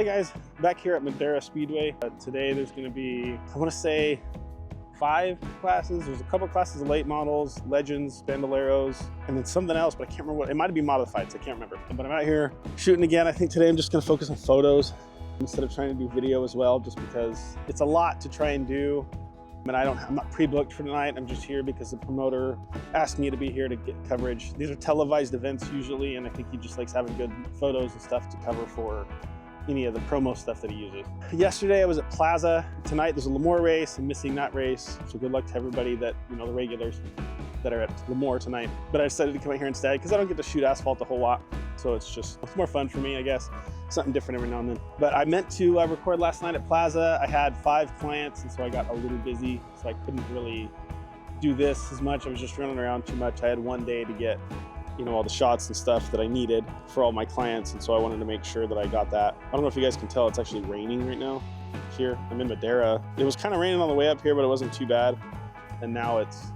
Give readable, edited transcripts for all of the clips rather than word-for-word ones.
Hey guys, back here at Madera Speedway. Today there's going to be, I want to say 5 classes. There's a couple classes of late models, legends, bandoleros, and then something else, but I can't remember what. It might be modifieds, I can't remember. But I'm out here shooting again. I think today I'm just going to focus on photos instead of trying to do video as well, just because it's a lot to try and do. And I'm not pre-booked for tonight. I'm just here because the promoter asked me to be here to get coverage. These are televised events usually, and I think he just likes having good photos and stuff to cover for any of the promo stuff that he uses. Yesterday I was at Plaza. Tonight there's a Lemoore race and missing that race. So good luck to everybody that, you know, the regulars that are at Lemoore tonight. But I decided to come out here instead because I don't get to shoot asphalt a whole lot. So it's more fun for me, I guess. Something different every now and then. But I meant to record last night at Plaza. I had 5 clients, and so I got a little busy. So I couldn't really do this as much. I was just running around too much. I had one day to get, you know, all the shots and stuff that I needed for all my clients, and so I wanted to make sure that I got that. I don't know if you guys can tell, it's actually raining right now here. I'm in Madera. It was kind of raining on the way up here, but it wasn't too bad. And now it's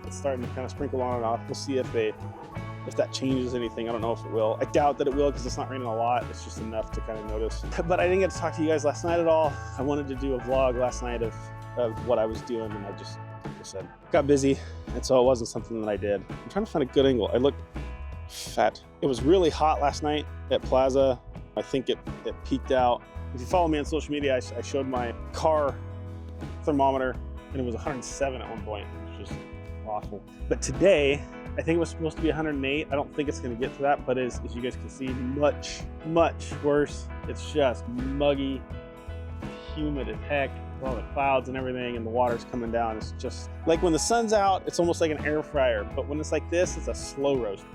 starting to kind of sprinkle on and off. We'll see if that changes anything. I don't know if it will. I doubt that it will because it's not raining a lot. It's just enough to kind of notice. But I didn't get to talk to you guys last night at all. I wanted to do a vlog last night of what I was doing, and I just, like I said, got busy, and so it wasn't something that I did. I'm trying to find a good angle. I look fat. It was really hot last night at Plaza. I think it peaked out. If you follow me on social media, I showed my car thermometer, and it was 107 at one point, which was just awful. But today, I think it was supposed to be 108. I don't think it's going to get to that, but as you guys can see, much, much worse. It's just muggy, humid as heck, with all the clouds and everything, and the water's coming down. It's just like when the sun's out, it's almost like an air fryer, but when it's like this, it's a slow roast.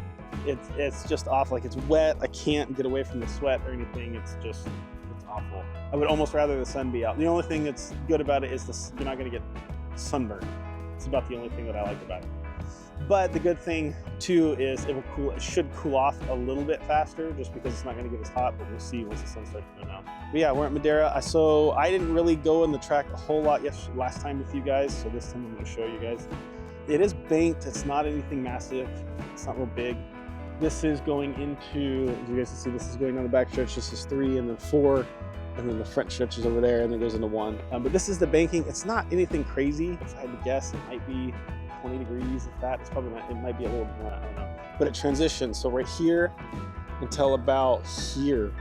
It's just awful. Like, it's wet. I can't get away from the sweat or anything. It's awful. I would almost rather the sun be out. The only thing that's good about it is you're not going to get sunburned. It's about the only thing that I like about it. But the good thing too is it should cool off a little bit faster, just because it's not going to get as hot, but we'll see once the sun starts going out. But yeah, we're at Madera. So I didn't really go in the track a whole lot last time with you guys, so this time I'm going to show you guys. It is banked. It's not anything massive. It's not real big. This is going into, as you guys can see, this is going on the back stretch. This is 3 and then 4, and then the front stretch is over there, and then goes into 1. But this is the banking. It's not anything crazy. If I had to guess, it might be 20 degrees, if that. It's probably not, it might be a little more, I don't know. But it transitions, so right here until about here.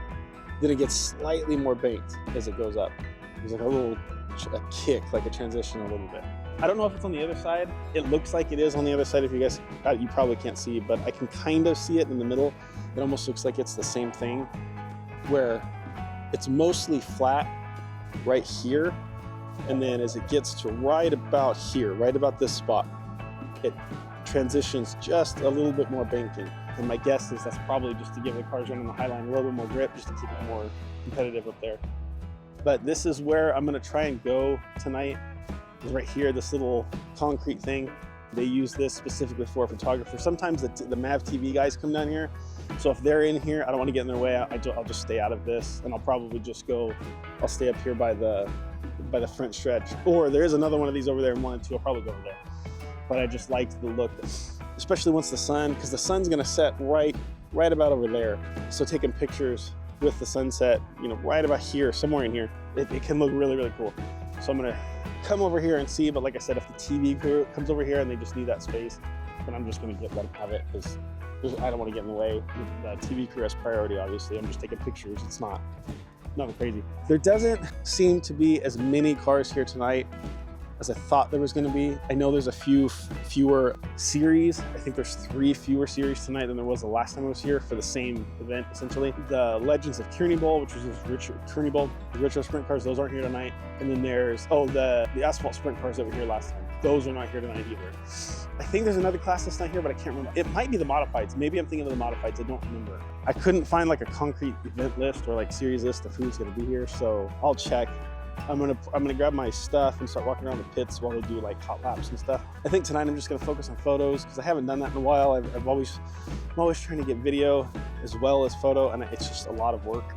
Then it gets slightly more banked as it goes up. There's like a kick, like a transition a little bit. I don't know if it's on the other side. It looks like it is on the other side. If you guys, you probably can't see, but I can kind of see it in the middle. It almost looks like it's the same thing, where it's mostly flat right here. And then as it gets to right about here, right about this spot, it transitions just a little bit more banking. And my guess is that's probably just to give the cars running the high line a little bit more grip, just to keep it more competitive up there. But this is where I'm gonna try and go tonight. Right here, this little concrete thing. They use this specifically for photographers. Sometimes the MAV TV guys come down here. So if they're in here, I don't want to get in their way. I'll just stay out of this, and I'll probably just go, I'll stay up here by the front stretch. Or there is another one of these over there in 1 and 2. I'll probably go over there. But I just liked the look, especially once the sun, because the sun's gonna set right about over there. So taking pictures with the sunset, you know, right about here, somewhere in here, it can look really, really cool. So I'm gonna come over here and see, but like I said, if the TV crew comes over here and they just need that space, then I'm just gonna let them have it, because I don't want to get in the way. The TV crew has priority, obviously. I'm just taking pictures. It's nothing crazy. There doesn't seem to be as many cars here tonight as I thought there was going to be. I know there's a fewer series. I think there's 3 fewer series tonight than there was the last time I was here for the same event, essentially. The Legends of Kearney Bowl, which was this Kearney Bowl, the retro sprint cars, those aren't here tonight. And then there's, the asphalt sprint cars that were here last time. Those are not here tonight either. I think there's another class that's not here, but I can't remember. It might be the modifieds. Maybe I'm thinking of the modifieds. I don't remember. I couldn't find like a concrete event list or like series list of who's going to be here, so I'll check. I'm gonna grab my stuff and start walking around the pits while we do like hot laps and stuff. I think tonight I'm just gonna focus on photos because I haven't done that in a while. I'm always trying to get video as well as photo, and it's just a lot of work.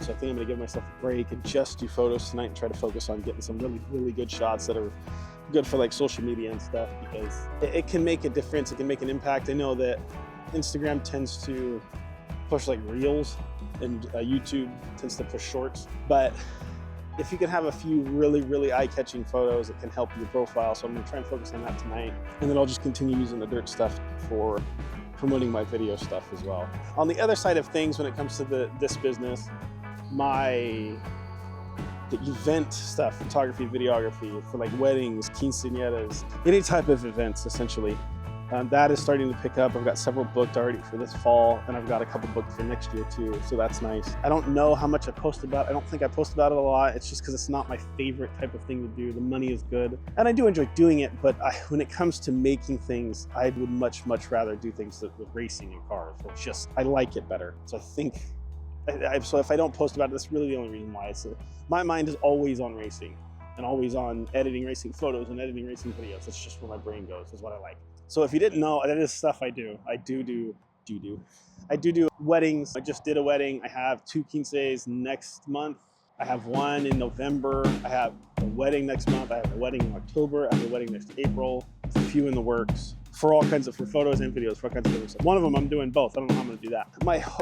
So I think I'm gonna give myself a break and just do photos tonight and try to focus on getting some really, really good shots that are good for like social media and stuff, because it can make a difference. It can make an impact. I know that Instagram tends to push like reels, and YouTube tends to push shorts. But if you can have a few really eye-catching photos, it can help your profile. So I'm gonna try and focus on that tonight. And then I'll just continue using the dirt stuff for promoting my video stuff as well. On the other side of things, when it comes to this business, the event stuff, photography, videography for like weddings, quinceañeras, any type of events essentially, that is starting to pick up. I've got several booked already for this fall, and I've got a couple booked for next year too, so that's nice. I don't know how much I post about. I don't think I post about it a lot. It's just because it's not my favorite type of thing to do. The money is good, and I do enjoy doing it, but when it comes to making things, I would much rather do things with racing and cars. It's just, I like it better. So I think, so if I don't post about it, that's really the only reason why. My mind is always on racing and always on editing racing photos and editing racing videos. That's just where my brain goes, is what I like. So if you didn't know, that is stuff I do. I do weddings. I just did a wedding. I have 2 quinces next month. I have one in November. I have a wedding next month. I have a wedding in October. I have a wedding next April. A few in the works for all kinds of, for photos and videos, for all kinds of different stuff. One of them I'm doing both. I don't know how I'm gonna do that.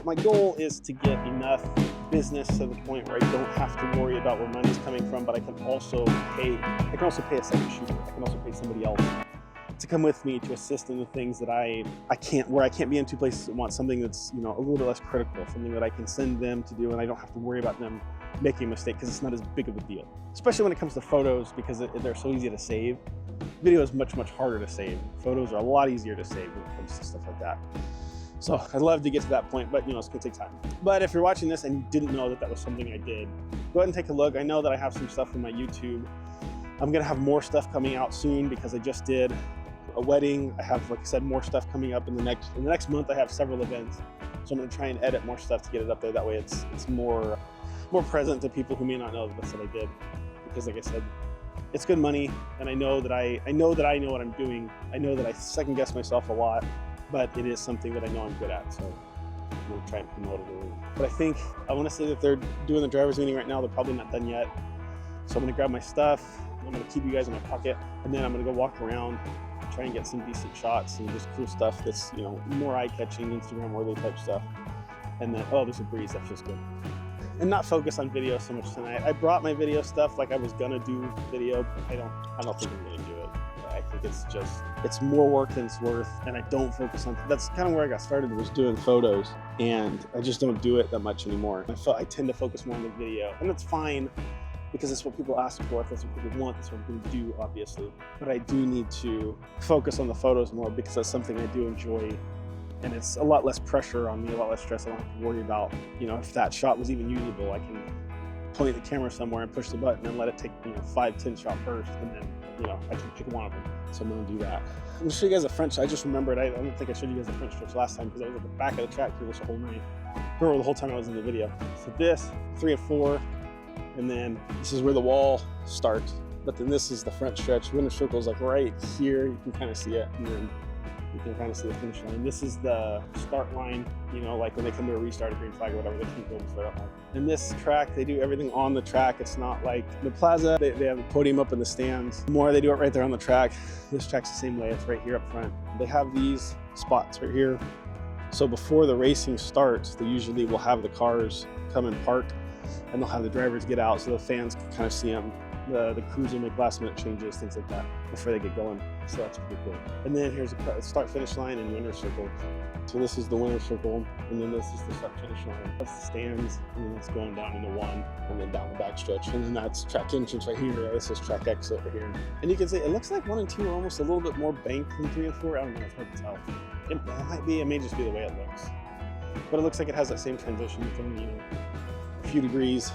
My goal is to get enough business to the point where I don't have to worry about where money's coming from, but I can also pay a second shooter. I can also pay somebody else to come with me to assist in the things that I can't be in 2 places at once. Something that's, you know, a little bit less critical, something that I can send them to do and I don't have to worry about them making a mistake, because it's not as big of a deal. Especially when it comes to photos, because they're so easy to save. Video is much harder to save. Photos are a lot easier to save when it comes to stuff like that. So I'd love to get to that point, but you know, it's gonna take time. But if you're watching this and you didn't know that was something I did, go ahead and take a look. I know that I have some stuff on my YouTube. I'm gonna have more stuff coming out soon because I just did a wedding. I have, like I said, more stuff coming up in the next month. I have several events, so I'm going to try and edit more stuff to get it up there. That way it's more present to people who may not know that that's what I did, because like I said, it's good money, and I know that I know what I'm doing. I know that I second guess myself a lot, but it is something that I know I'm good at, so I'm going to try and promote it. But I want to say that they're doing the driver's meeting right now. They're probably not done yet, so I'm going to grab my stuff. I'm going to keep you guys in my pocket, and then I'm going to go walk around, try and get some decent shots and just cool stuff that's, you know, more eye-catching, Instagram-worthy type stuff. And then, oh, there's a breeze, that feels good. And not focus on video so much tonight. I brought my video stuff like I was gonna do video, but I don't think I'm gonna do it. I think it's more work than it's worth, and I don't focus on, that's kind of where I got started, was doing photos, and I just don't do it that much anymore. I tend to focus more on the video, and that's fine, because it's what people ask for, that's what people want, that's what I'm going to do, obviously. But I do need to focus on the photos more, because that's something I do enjoy, and it's a lot less pressure on me, a lot less stress. I don't have to worry about, you know, if that shot was even usable. I can point the camera somewhere and push the button and let it take, you know, 5-10 shot bursts, and then, you know, I can pick one of them. So I'm going to do that. I'm going to show you guys a French. I just remembered, I don't think I showed you guys the French stretch last time, because I was at the back of the track through this whole night, or the whole time I was in the video. So this, 3 and 4. And then this is where the wall starts, but then this is the front stretch. Winter circle is like right here. You can kind of see it, and then you can kind of see the finish line. This is the start line, you know, like when they come to a restart, a green flag or whatever, they keep going for that line. In this track, they do everything on the track. It's not like the plaza, they have a podium up in the stands. More, they do it right there on the track. This track's the same way, it's right here up front. They have these spots right here. So before the racing starts, they usually will have the cars come and park, and they'll have the drivers get out so the fans can kind of see them. The crews will make last minute changes, things like that, before they get going. So that's pretty cool. And then here's a start finish line and winter circle. So this is the winter circle, and then this is the start finish line. That's the stands, and then it's going down into 1, and then down the back stretch. And then that's track entrance right here. This is track exit right here. And you can see, it looks like 1 and 2 are almost a little bit more banked than 3 and 4. I don't know, it's hard to tell. It might be, it may just be the way it looks. But it looks like it has that same transition. It's only, you know, a few degrees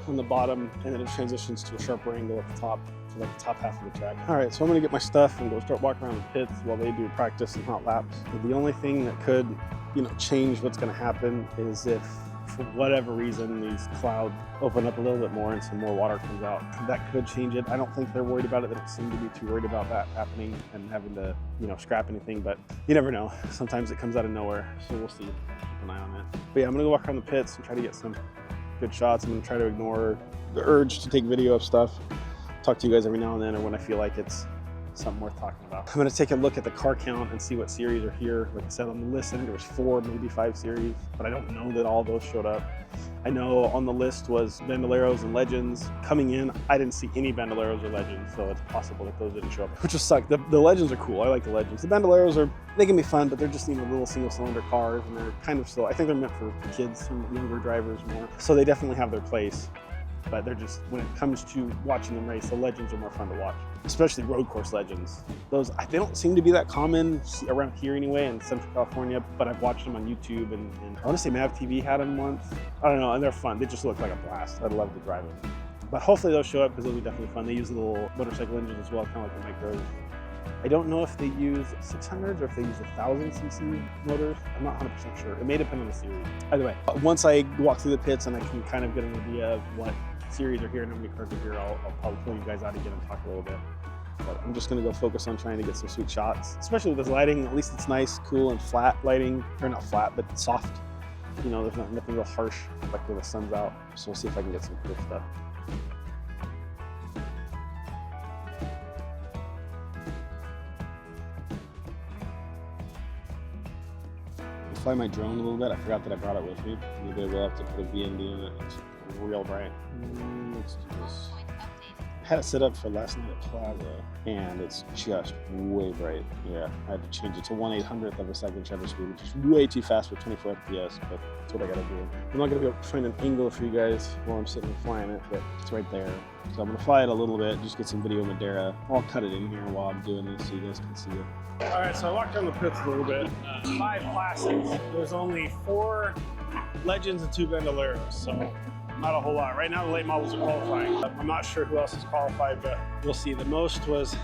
on the bottom, and then it transitions to a sharper angle at the top, to like the top half of the track. All right, so I'm gonna get my stuff and go start walking around the pits while they do practice and hot laps. The only thing that could, you know, change what's gonna happen is if, for whatever reason, these clouds open up a little bit more and some more water comes out. That could change it. I don't think they're worried about it. They don't seem to be too worried about that happening and having to, you know, scrap anything, but you never know. Sometimes it comes out of nowhere, so we'll see. Keep an eye on it. But yeah, I'm gonna go walk around the pits and try to get some good shots. I'm gonna try to ignore the urge to take video of stuff. Talk to you guys every now and then, or when I feel like it's something worth talking about. I'm gonna take a look at the car count and see what series are here. Like I said on the list, I think there was 4, maybe 5 series, but I don't know that all those showed up. I know on the list was Bandoleros and Legends. Coming in, I didn't see any Bandoleros or Legends, so it's possible that those didn't show up, which just sucked. The Legends are cool, I like the Legends. The Bandoleros they can be fun, but they're just, you know, little single cylinder cars, and they're kind of still, I think they're meant for kids and younger drivers more. So they definitely have their place. But they're just, when it comes to watching them race, the Legends are more fun to watch, especially road course Legends. Those, they don't seem to be that common around here anyway, in Central California, but I've watched them on YouTube, and I want to say Mav TV had them once. I don't know, and they're fun. They just look like a blast. I'd love to drive them. But hopefully those show up, because those are definitely fun. They use little motorcycle engines as well, kind of like the micros. I don't know if they use 600s or if they use 1000cc motors. I'm not 100% sure. It may depend on the series. Either way, once I walk through the pits and I can kind of get an idea of what series are here and how many cars are here, I'll probably pull you guys out again and talk a little bit. But I'm just gonna go focus on trying to get some sweet shots, especially with this lighting. At least it's nice, cool, and flat lighting. Or not flat, but soft. You know, there's nothing real harsh like when the sun's out. So we'll see if I can get some cool stuff. Fly my drone a little bit. I forgot that I brought it with me. Maybe I will have to put a VND in it. It's real bright. Let's do this. I had it set up for last night at Plaza, and it's just way bright. Yeah, I had to change it to 1/800th of a second shutter speed, which is way too fast for 24 FPS, but that's what I gotta do. I'm not gonna be able to find an angle for you guys while I'm sitting and flying it, but it's right there. So I'm gonna fly it a little bit, just get some video of Madera. I'll cut it in here while I'm doing this so you guys can see it. All right, so I walked down the pits a little bit. 5 classes. There's only 4 Legends and 2 Bandoleros, so not a whole lot. Right now, the late models are qualifying. I'm not sure who else is qualified, but we'll see. The most was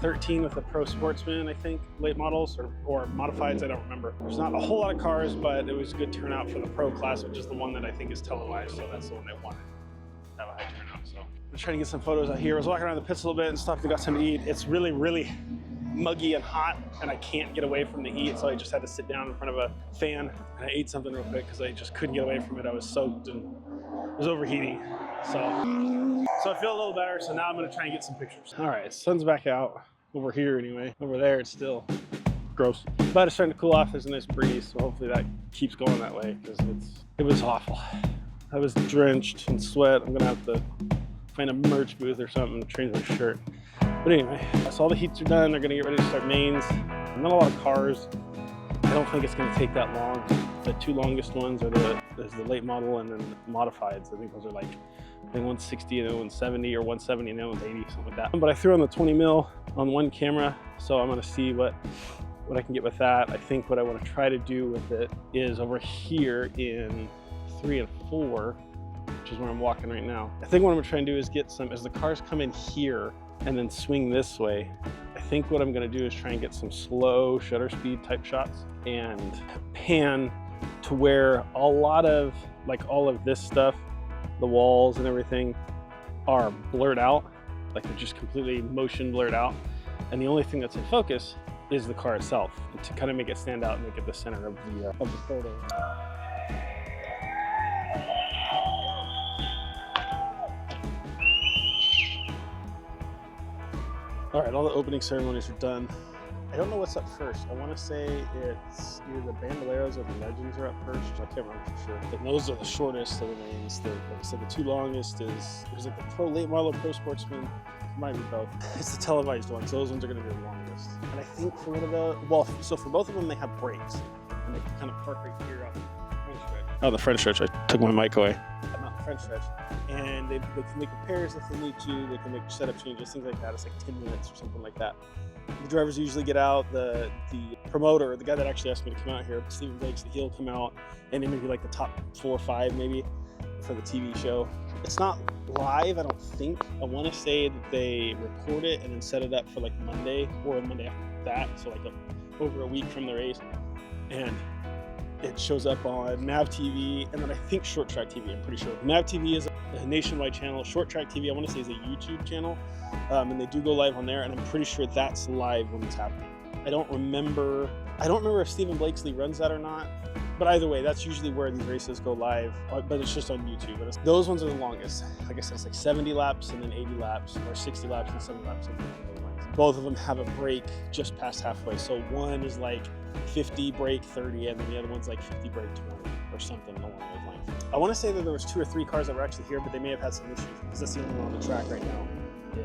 13 with the Pro Sportsman, I think, late models or modifieds, I don't remember. There's not a whole lot of cars, but it was a good turnout for the Pro class, which is the one that I think is televised, so that's the one they wanted to have a high turnout. So I'm trying to get some photos out here. I was walking around the pits a little bit and stopped and got something to eat. It's really, really muggy and hot, and I can't get away from the heat, so I just had to sit down in front of a fan, and I ate something real quick because I just couldn't get away from it. I was soaked and it was overheating. So I feel a little better, so now I'm gonna try and get some pictures. All right, sun's back out, over here anyway. Over there, it's still gross, but it's starting to cool off. There's a nice breeze, so hopefully that keeps going that way, because it was awful. I was drenched in sweat. I'm gonna have to find a merch booth or something to change my shirt. But anyway, so all the heats are done. They're gonna get ready to start mains. Not a lot of cars. I don't think it's gonna take that long. The 2 longest ones are the late model and then the modifieds. I think those are like, I think 160 and then 170, or 170 and then 180, something like that. But I threw on the 20 mil on one camera, so I'm gonna see what I can get with that. I think what I wanna try to do with it is over here in 3 and 4, which is where I'm walking right now. I think what I'm gonna try and do is get some, as the cars come in here and then swing this way, I think what I'm gonna do is try and get some slow shutter speed type shots and pan to where a lot of, like all of this stuff, the walls and everything are blurred out, like they're just completely motion blurred out. And the only thing that's in focus is the car itself, to kind of make it stand out and make it the center of the photo. All right, all the opening ceremonies are done. I don't know what's up first. I want to say it's either the Bandoleros or the Legends are up first. I can't remember for sure. But those are the shortest of the mains. Like I said, the 2 longest is like the Pro Late Model or Pro Sportsman. It might be both. It's the televised ones. Those ones are going to be the longest. And I think for one of the, well, so for both of them, they have brakes. And they can kind of park right here on the front stretch. Oh, the front stretch. I took my mic away. Not the front stretch. And they can make repairs if they need to. They can make setup changes, things like that. It's like 10 minutes or something like that. The drivers usually get out. The promoter, the guy that actually asked me to come out here, Stephen Blakes, he'll come out and maybe like the top 4 or 5 maybe for the TV show. It's not live, I don't think. I want to say that they record it and then set it up for like Monday or Monday after that, so like over a week from the race. And it shows up on Mav TV and then I think Short Track TV, I'm pretty sure. Mav TV is a nationwide channel. Short Track TV, I want to say, is a YouTube channel. And they do go live on there, and I'm pretty sure that's live when it's happening. I don't remember if Stephen Blakesley runs that or not, but either way, that's usually where these races go live, but it's just on YouTube. And those ones are the longest. Like I said, it's like 70 laps and then 80 laps, or 60 laps and 70 laps, something along those lines. both of them have a brake just past halfway. So one is like 50 brake 30, and then the other one's like 50 brake 20 or something along those lines. I want to say that there was 2 or 3 cars that were actually here, but they may have had some issues because that's the only one on the track right now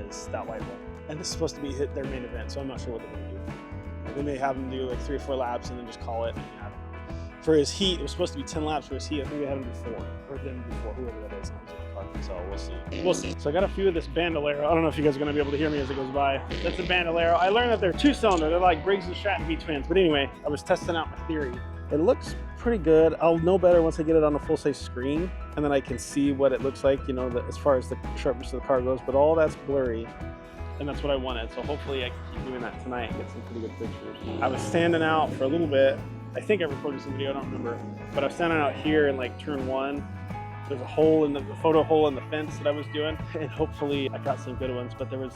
is that white one. And this is supposed to be their main event, so I'm not sure what they're going to do. They may have him do like 3 or 4 laps and then just call it. For his heat, it was supposed to be 10 laps for his heat. I think they had him do 4, or them before, whoever that is. So we'll see. We'll see. So I got a few of this Bandolero. I don't know if you guys are going to be able to hear me as it goes by. That's a Bandolero. I learned that they're 2-cylinder. They're like Briggs and Stratton V twins. But anyway, I was testing out my theory. It looks pretty good. I'll know better once I get it on a full-size screen, and then I can see what it looks like, you know, as far as the sharpness of the car goes. But all that's blurry, and that's what I wanted. So hopefully I can keep doing that tonight and get some pretty good pictures. I was standing out for a little bit. I think I recorded some video, I don't remember. But I was standing out here in like turn 1. There's a hole in the photo hole in the fence that I was doing, and hopefully I got some good ones. But I was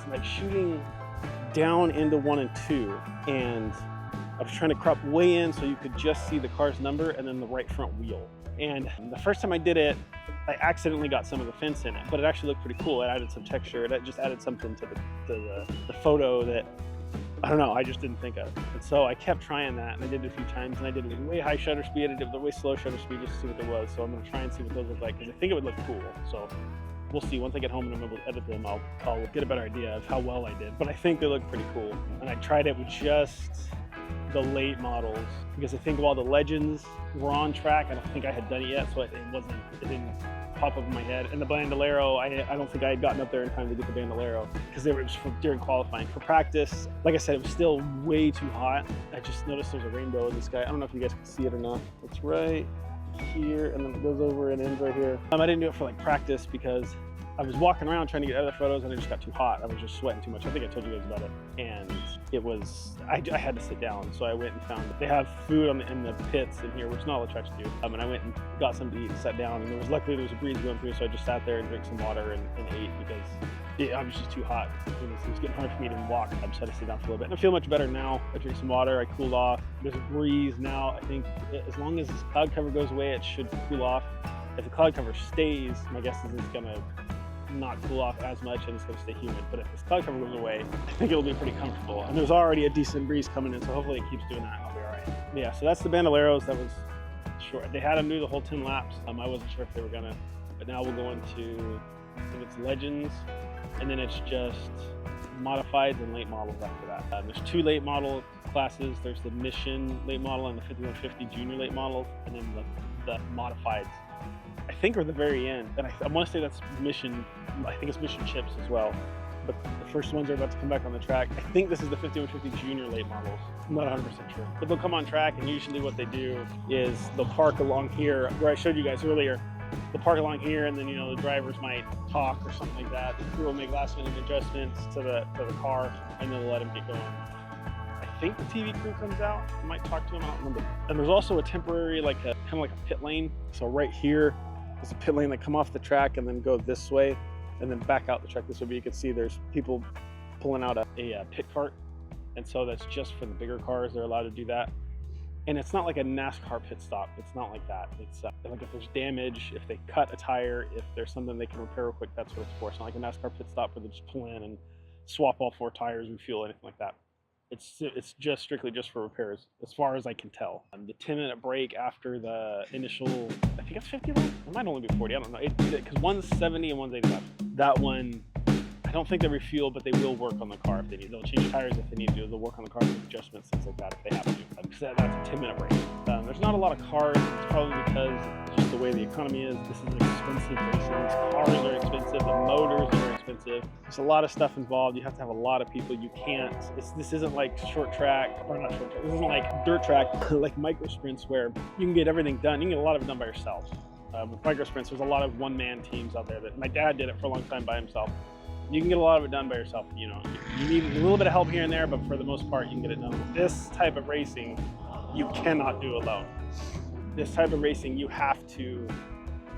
like shooting down into 1 and 2, and I was trying to crop way in so you could just see the car's number and then the right front wheel. And the first time I did it, I accidentally got some of the fence in it, but it actually looked pretty cool. It added some texture. It just added something to the photo that, I don't know, I just didn't think of. And so I kept trying that, and I did it a few times, and I did it with way high shutter speed, I did it with way slow shutter speed just to see what there was. So I'm gonna try and see what those look like, because I think it would look cool. So we'll see. Once I get home and I'm able to edit them, I'll get a better idea of how well I did. But I think they look pretty cool. And I tried it with just the late models, because I think while the Legends were on track, I don't think I had done it yet, so it didn't pop up in my head. And the Bandolero, I don't think I had gotten up there in time to get the Bandolero, because they were just during qualifying. For practice, like I said, it was still way too hot. I just noticed there's a rainbow in the sky. I don't know if you guys can see it or not. It's right here, and then it goes over and ends right here. I didn't do it for like practice because I was walking around trying to get other photos, and it just got too hot. I was just sweating too much. I think I told you guys about it. And it was, I had to sit down. So I went and found, they have food in the pits in here, which not all the tracks do. And I went and got something to eat and sat down. And luckily there was a breeze going through, so I just sat there and drank some water and ate, because I was just too hot. It was getting hard for me to walk. I just had to sit down for a little bit. And I feel much better now. I drank some water, I cooled off. There's a breeze now. I think as long as this cloud cover goes away, it should cool off. If the cloud cover stays, my guess is it's gonna not cool off as much and it's going to stay humid. But if this cloud cover goes away, I think it'll be pretty comfortable. And there's already a decent breeze coming in, so hopefully it keeps doing that and I'll be all right. But yeah, so that's the Bandoleros. That was short. They had them do the whole 10 laps. I wasn't sure if they were gonna, but now we'll go into, I think it's Legends, and then it's just modifieds and late models after that. There's 2 late model classes. There's the Mission late model and the 5150 Junior late models, and then the modifieds, I think, are the very end. And I want to say that's Mission, I think it's Mission Chips as well. But the first ones are about to come back on the track. I think this is the 5150 Junior late models. I'm not 100% sure. But they'll come on track, and usually what they do is they'll park along here, where I showed you guys earlier. They'll park along here, and then, you know, the drivers might talk or something like that. The crew will make last-minute adjustments to the car, and then they'll let them get going. I think the TV crew comes out. I might talk to them, I don't remember. And there's also a temporary, kind of like a pit lane. So right here, there's a pit lane that come off the track and then go this way and then back out the track this way. But you can see there's people pulling out a pit cart. And so that's just for the bigger cars. They're allowed to do that. And it's not like a NASCAR pit stop. It's not like that. It's like if there's damage, if they cut a tire, if there's something they can repair real quick, that's what it's for. It's not like a NASCAR pit stop where they just pull in and swap all 4 tires, refuel, anything like that. It's just strictly just for repairs, as far as I can tell. The 10-minute break after the initial, I think it's 50 laps? It might only be 40, I don't know. Because one's 70 and one's 85. That one, I don't think they refuel, but they will work on the car if they need. They'll change tires if they need to. They'll work on the car with adjustments, things like that if they have to. Because that's a 10-minute break. There's not a lot of cars. It's probably because it's just the way the economy is. This is expensive racing. Cars are expensive. The motors are expensive. There's a lot of stuff involved. You have to have a lot of people. You can't. This isn't like short track, or not short track. This isn't like dirt track, like micro sprints where you can get everything done. You can get a lot of it done by yourself. With micro sprints, there's a lot of one-man teams out there. That my dad did it for a long time by himself. You can get a lot of it done by yourself. You know, you need a little bit of help here and there, but for the most part, you can get it done. This type of racing, you cannot do alone. This type of racing, you have to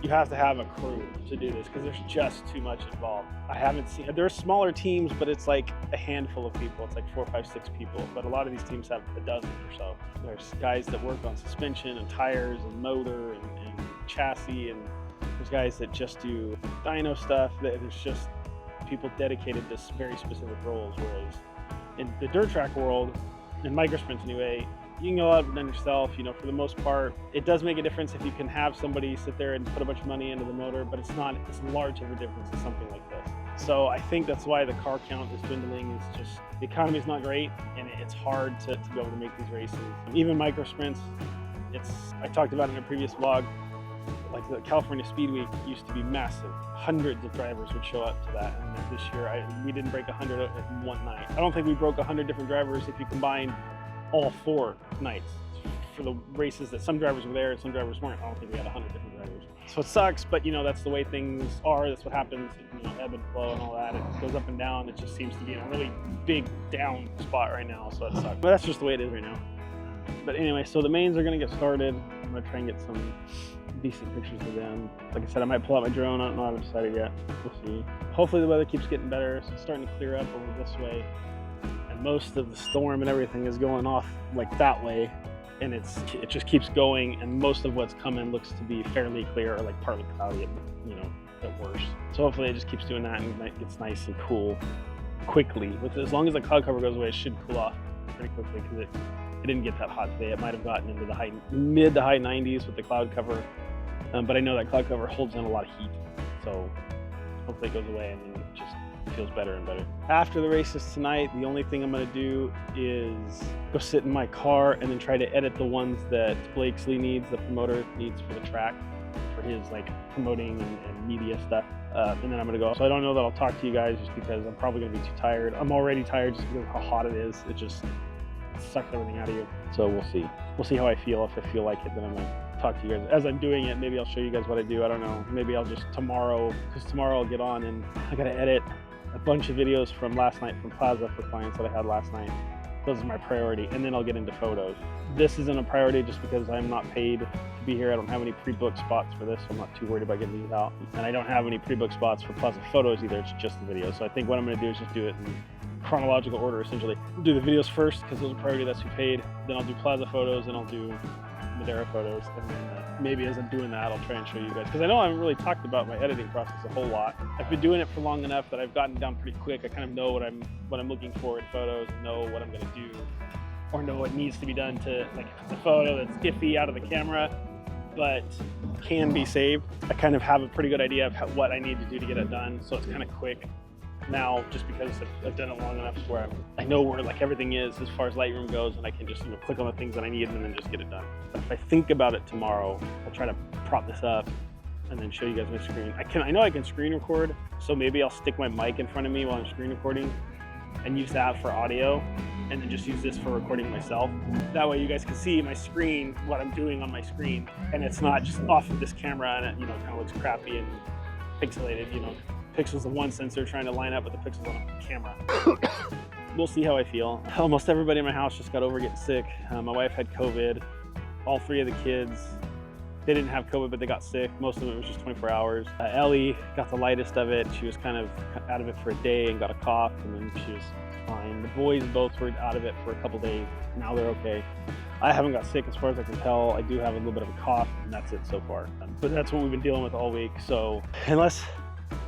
have a crew to do this, because there's just too much involved. I haven't seen, there's smaller teams, but it's like a handful of people. It's like 4, 5, 6 people, but a lot of these teams have a dozen or so. There's guys that work on suspension and tires and motor and chassis, and there's guys that just do dyno stuff. There's just people dedicated to very specific roles, whereas in the dirt track world, in microsprints anyway, you can go out and done yourself. You know, for the most part, it does make a difference if you can have somebody sit there and put a bunch of money into the motor, but it's not as large of a difference as something like this. So I think that's why the car count is dwindling. Is just the economy is not great, and it's hard to be able to make these races. Even microsprints, I talked about it in a previous vlog, like the California Speedway used to be massive. Hundreds of drivers would show up to that, and this year we didn't break 100 in one night. I don't think we broke 100 different drivers if you combined all 4 nights. For the races that some drivers were there and some drivers weren't, I don't think we had 100 different drivers. So it sucks, but you know, that's the way things are. That's what happens, you know, ebb and flow and all that. It goes up and down. It just seems to be in a really big down spot right now, so it sucks. But that's just the way it is right now. But anyway, so the mains are gonna get started. I'm gonna try and get some decent pictures of them. Like I said, I might pull out my drone. I don't know, I haven't decided yet. We'll see. Hopefully the weather keeps getting better. So it's starting to clear up over this way. And most of the storm and everything is going off like that way. And it just keeps going, and most of what's coming looks to be fairly clear or like partly cloudy at, you know, at worst. So hopefully it just keeps doing that and it gets nice and cool quickly. As long as the cloud cover goes away, it should cool off pretty quickly, because it didn't get that hot today. It might have gotten into the mid to high 90s with the cloud cover, but I know that cloud cover holds in a lot of heat, so hopefully it goes away and then it just feels better and better. After the races tonight, the only thing I'm going to do is go sit in my car and then try to edit the ones that Blakesley needs, the promoter needs for the track, for his like promoting and media stuff. And then I'm gonna go. So I don't know that I'll talk to you guys, just because I'm probably gonna be too tired. I'm already tired just because of how hot it is. It just sucks everything out of you. So we'll see. We'll see how I feel. If I feel like it, then I'm gonna talk to you guys. As I'm doing it, maybe I'll show you guys what I do. I don't know. Maybe I'll just tomorrow, because tomorrow I'll get on and I gotta edit a bunch of videos from last night from Plaza for clients that I had last night. Those are my priority, and then I'll get into photos. This isn't a priority just because I'm not paid to be here. I don't have any pre-booked spots for this, so I'm not too worried about getting these out. And I don't have any pre-booked spots for Plaza photos either. It's just the video. So I think what I'm gonna do is just do it in chronological order, essentially. I'll do the videos first because those are priority, that's who paid. Then I'll do Plaza photos, and I'll do Madera photos, and then maybe as I'm doing that, I'll try and show you guys, because I know I haven't really talked about my editing process a whole lot. I've been doing it for long enough that I've gotten down pretty quick. I kind of know what I'm looking for in photos, and know what I'm going to do, or know what needs to be done to, like, if it's a photo that's iffy out of the camera but can be saved, I kind of have a pretty good idea of what I need to do to get it done, so it's kind of quick now, just because I've done it long enough to where I know where like everything is as far as Lightroom goes, and I can just, you know, click on the things that I need and then just get it done. But if I think about it tomorrow, I'll try to prop this up and then show you guys my screen. I know I can screen record, so maybe I'll stick my mic in front of me while I'm screen recording and use that for audio, and then just use this for recording myself. That way you guys can see my screen, what I'm doing on my screen, and it's not just off of this camera and it, you know, kind of looks crappy and pixelated, you know. Pixels of one sensor trying to line up with the pixels on a camera. We'll see how I feel. Almost everybody in my house just got over getting sick. My wife had COVID. All 3 of the kids, they didn't have COVID, but they got sick. Most of it was just 24 hours. Ellie got the lightest of it. She was kind of out of it for a day and got a cough, and then she was fine. The boys both were out of it for a couple days. Now they're okay. I haven't got sick as far as I can tell. I do have a little bit of a cough, and that's it so far. But that's what we've been dealing with all week. So unless,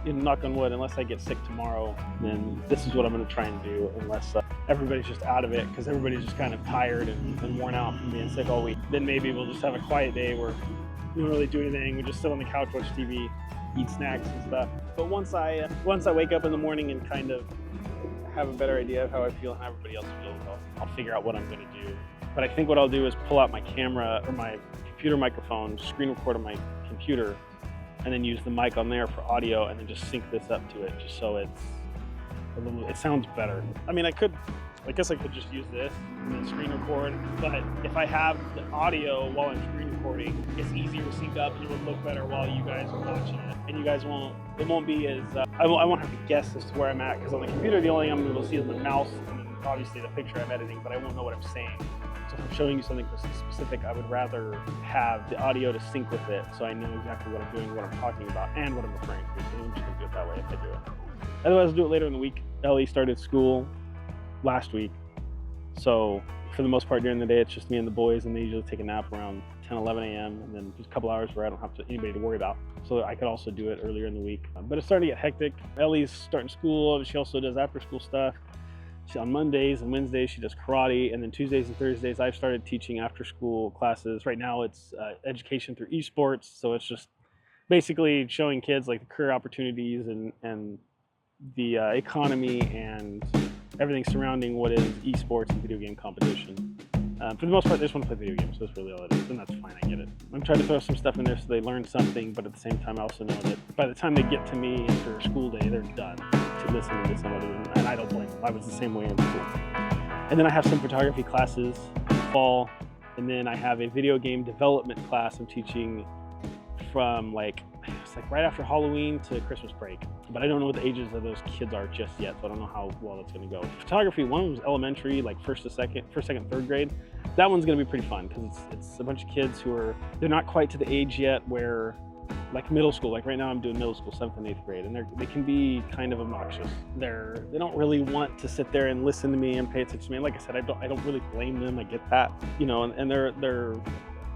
you know, knock on wood, unless I get sick tomorrow, then this is what I'm going to try and do, unless everybody's just out of it, because everybody's just kind of tired and worn out from being sick all week. Then maybe we'll just have a quiet day where we don't really do anything. We just sit on the couch, watch TV, eat snacks and stuff. But once I wake up in the morning and kind of have a better idea of how I feel and how everybody else feels, I'll figure out what I'm going to do. But I think what I'll do is pull out my camera or my computer microphone, screen record on my computer, and then use the mic on there for audio, and then just sync this up to it, just so it sounds better. I mean, I guess I could just use this and then screen record, but if I have the audio while I'm screen recording, it's easier to sync up and it would look better while you guys are watching it. And you guys it won't be as, I won't have to guess as to where I'm at, because on the computer, the only thing I'm able to see is the mouse and then obviously the picture I'm editing, but I won't know what I'm saying. So if I'm showing you something specific, I would rather have the audio to sync with it, so I know exactly what I'm doing, what I'm talking about, and what I'm referring to. So I'm just gonna do it that way if I do it. Otherwise, I'll do it later in the week. Ellie started school last week, so for the most part during the day, it's just me and the boys, and they usually take a nap around 10, 11 a.m. and then just a couple hours where I don't have anybody to worry about. So I could also do it earlier in the week. But it's starting to get hectic. Ellie's starting school. She also does after school stuff. On Mondays and Wednesdays, she does karate, and then Tuesdays and Thursdays, I've started teaching after school classes. Right now, it's education through esports, so it's just basically showing kids like the career opportunities and the economy and everything surrounding what is esports and video game competition. For the most part, they just want to play video games, so that's really all it is, and that's fine, I get it. I'm trying to throw some stuff in there so they learn something, but at the same time, I also know that by the time they get to me after school day, they're done to listening to somebody, and I don't blame them. I was the same way in school. And then I have some photography classes in the fall, and then I have a video game development class I'm teaching from it's like right after Halloween to Christmas break. But I don't know what the ages of those kids are just yet, so I don't know how well that's gonna go. Photography, one of them was elementary, like first, second, third grade. That one's gonna be pretty fun because it's a bunch of kids they're not quite to the age yet where, like middle school, like right now I'm doing middle school, 7th and 8th grade, and they can be kind of obnoxious. They don't really want to sit there and listen to me and pay attention to me. And like I said, I don't really blame them. I get that, and they're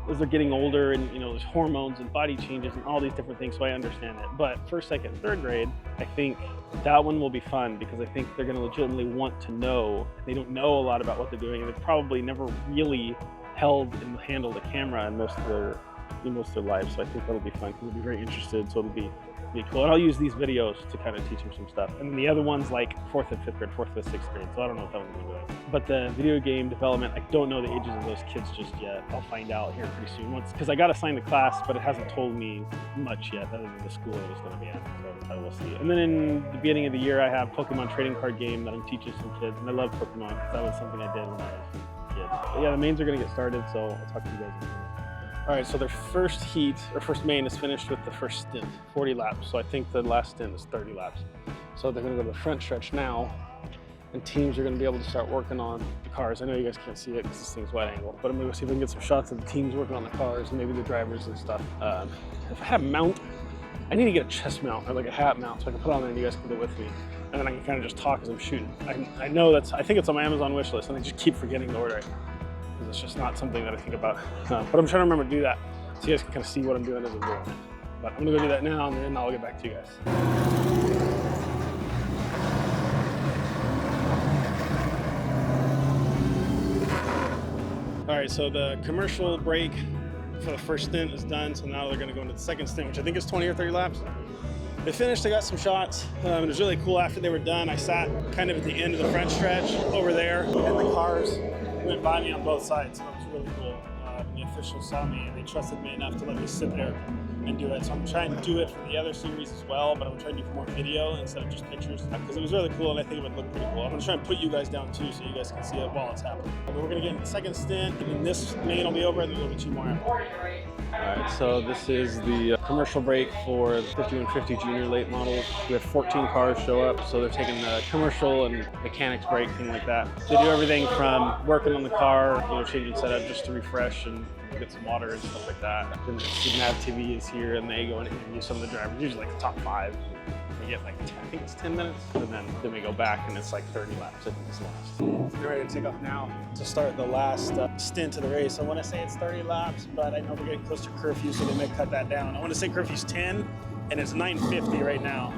as they're getting older, and there's hormones and body changes and all these different things, so I understand it. But first, second, third grade, I think that one will be fun because I think they're going to legitimately want to know. They don't know a lot about what they're doing, and they've probably never really held and handled a camera in most of their lives. So I think that'll be fun because they'll be very interested. So it'll be cool. And I'll use these videos to kind of teach them some stuff. And then the other one's like 4th and 5th grade, 4th and 6th grade. So I don't know what that one's gonna be like. But the video game development, I don't know the ages of those kids just yet. I'll find out here pretty soon. Because I got assigned the class, but it hasn't told me much yet other than the school it was gonna be at. So I will see. And then in the beginning of the year, I have Pokemon trading card game that I'm teaching some kids. And I love Pokemon because that was something I did when I was a kid. But yeah, the mains are gonna get started, so I'll talk to you guys in a minute. All right, so their first main is finished with the first stint, 40 laps. So I think the last stint is 30 laps. So they're gonna go to the front stretch now, and teams are gonna be able to start working on the cars. I know you guys can't see it because this thing's wide angle, but I'm gonna go see if we can get some shots of the teams working on the cars and maybe the drivers and stuff. If I have a mount, I need to get a chest mount or like a hat mount so I can put on there and you guys can go with me. And then I can kind of just talk as I'm shooting. I know I think it's on my Amazon wish list, and I just keep forgetting to order it. It's just not something that I think about. But I'm trying to remember to do that so you guys can kind of see what I'm doing as I'm doing it. But I'm gonna go do that now, and then I'll get back to you guys. All right, so the commercial break for the first stint is done. So now they're gonna go into the second stint, which I think is 20 or 30 laps. They finished, I got some shots. It was really cool after they were done. I sat kind of at the end of the front stretch over there, and the cars went by me on both sides, so that was really cool. The officials saw me and they trusted me enough to let me sit there and do it. So I'm trying to do it for the other series as well, but I'm trying to do more video instead of just pictures because it was really cool and I think it would look pretty cool. I'm gonna try and put you guys down too so you guys can see it while it's happening. But we're gonna get into the second stint, and then this main will be over, and then we'll get 2 more after. All right, so this is the commercial break for the 5150 junior late models. We had 14 cars show up, so they're taking the commercial and mechanics break, thing like that. They do everything from working on the car, changing setup just to refresh and get some water and stuff like that. Then the Nav TV is here, and they go and interview some of the drivers, usually like the top 5. We get like, I think it's 10 minutes, and then we go back and it's like 30 laps. I think it's last. We're ready to take off now to start the last stint of the race. I want to say it's 30 laps, but I know we're getting close to curfew, so they may cut that down. I want to say curfew's 10, and it's 9:50 right now.